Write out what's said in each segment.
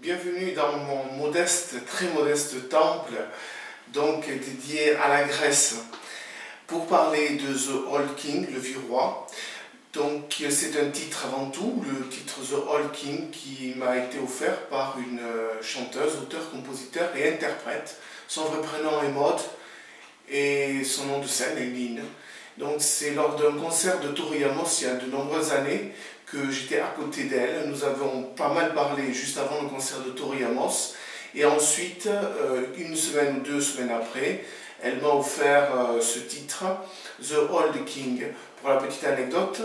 Bienvenue dans mon modeste, très modeste temple, donc dédié à la Grèce, pour parler de The Old King, le vieux roi. Donc c'est un titre avant tout, le titre The Old King, qui m'a été offert par une chanteuse, auteure, compositeur et interprète. Son vrai prénom est Maud et son nom de scène est Nine. Donc c'est lors d'un concert de Tori Amos il y a de nombreuses années que j'étais à côté d'elle. Nous avons pas mal parlé juste avant le concert de Tori Amos. Et ensuite, une semaine ou 2 semaines après, elle m'a offert ce titre, The Old King. Pour la petite anecdote,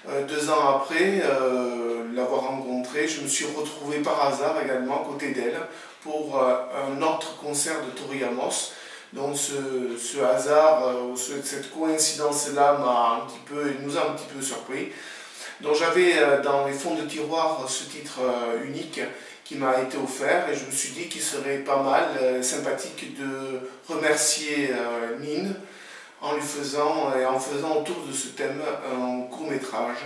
2 ans après l'avoir rencontrée, je me suis retrouvé par hasard également à côté d'elle pour un autre concert de Tori Amos. Donc ce hasard, cette coïncidence-là nous a un petit peu surpris. Donc j'avais dans les fonds de tiroir ce titre unique qui m'a été offert et je me suis dit qu'il serait pas mal sympathique de remercier Nine en faisant autour de ce thème un court-métrage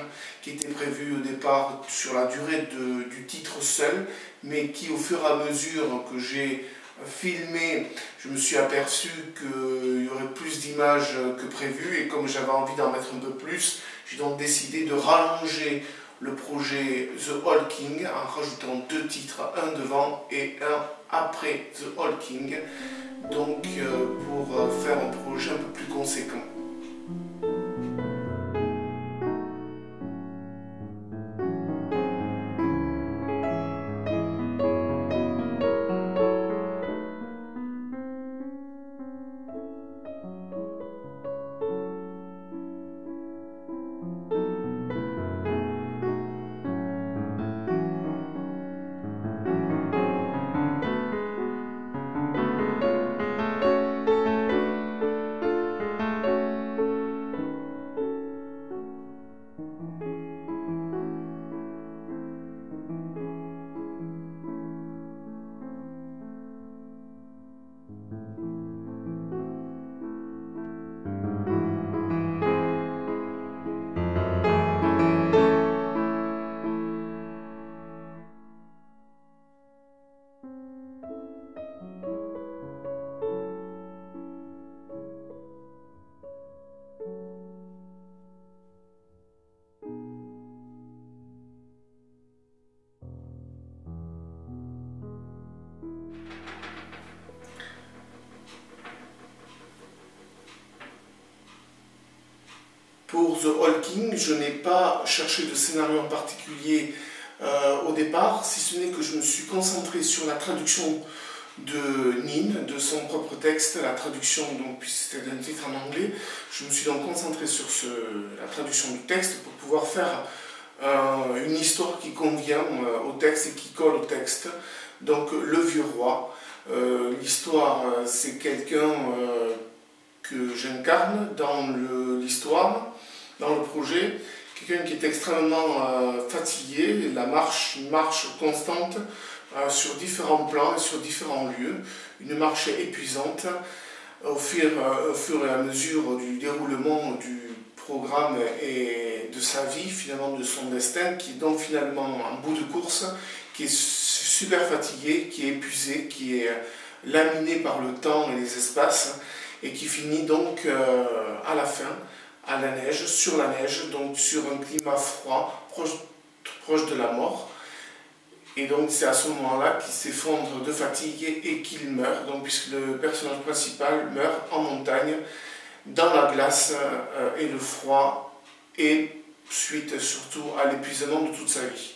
qui était prévu au départ sur la durée du titre seul, mais qui au fur et à mesure que j'ai filmé, je me suis aperçu qu'il y aurait plus d'images que prévu et comme j'avais envie d'en mettre un peu plus, j'ai donc décidé de rallonger le projet The Old King en rajoutant 2 titres, un devant et un après The Old King, donc pour faire un projet un peu plus conséquent. Pour The Old King, je n'ai pas cherché de scénario en particulier au départ, si ce n'est que je me suis concentré sur la traduction de Nine, de son propre texte, la traduction, donc, puisque c'était un titre en anglais, je me suis donc concentré sur la traduction du texte pour pouvoir faire une histoire qui convient au texte et qui colle au texte. Donc le vieux roi, l'histoire c'est quelqu'un que j'incarne dans l'histoire, dans le projet, quelqu'un qui est extrêmement fatigué, une marche constante sur différents plans et sur différents lieux, une marche épuisante au fur et à mesure du déroulement du programme et de sa vie, finalement de son destin, qui est donc finalement en bout de course, qui est super fatigué, qui est épuisé, qui est laminé par le temps et les espaces, et qui finit donc à la fin, à la neige, sur la neige, donc sur un climat froid, proche de la mort. Et donc c'est à ce moment-là qu'il s'effondre de fatigue et qu'il meurt, donc, puisque le personnage principal meurt en montagne, dans la glace et le froid, et suite surtout à l'épuisement de toute sa vie.